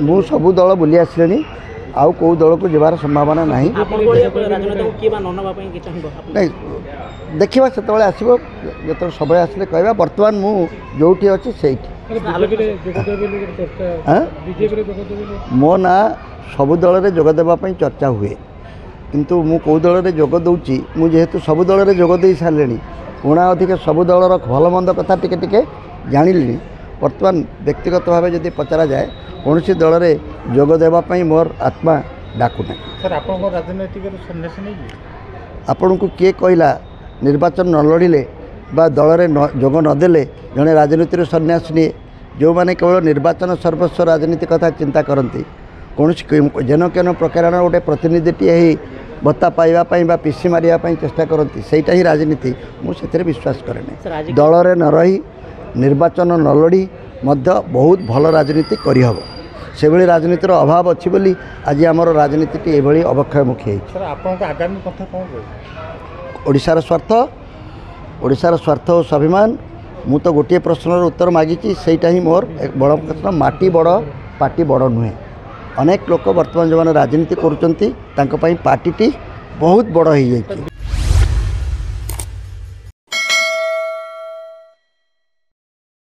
मु सबु दल बुली आसले आउ कौ दल को जबार संभावना नहीं देखा से आसो जो समय आसले कह बर्तमान मु जो अच्छी से मो ना सबु दल में जोगदेवाई चर्चा हुए किंतु मु कौ दल में जोग दूची मुझे सबु दल में जोग दे सारे पुणा अधिक सबु दलर भल मंद कथा टिके टिके जानिली बर्तमान व्यक्तिगत भाव जब पचरा जाए कौन सी दल में जोग देवाई मोर आत्मा डाकुना सर आप राजनैतिक सन्यास नहीं आपण को किए कहला निर्वाचन न लड़िले बा दल में जोग नदेले जड़े राजनीति सन्यास निए जो मैंने केवल निर्वाचन सर्वस्व राजनीति कथा चिंता करती कौन जेन केन प्रकार गोटे प्रतिनिधिटीए भत्ता पाइबापी बा पीसी मारियापी चेष्टा करती सहीटा ही राजनीति मुझे विश्वास करे दल में न रही निर्वाचन न लड़ी मध्य बहुत भल राजनीति करहब से भली राजनीतिर अभाव अच्छी बोली आज आमर राजनीति ये अवक्षयमुखी ओडिशार स्वार्थ और स्वाभिमान मु तो गोटे प्रश्नर उत्तर मागिची सेटा ही मोर एक बड़ प्रश्न माटी बड़ पार्टी बड़ नुहे अनेक लोक बर्तमान जो राजनीति करुँच पार्टी बहुत बड़ हो जाए।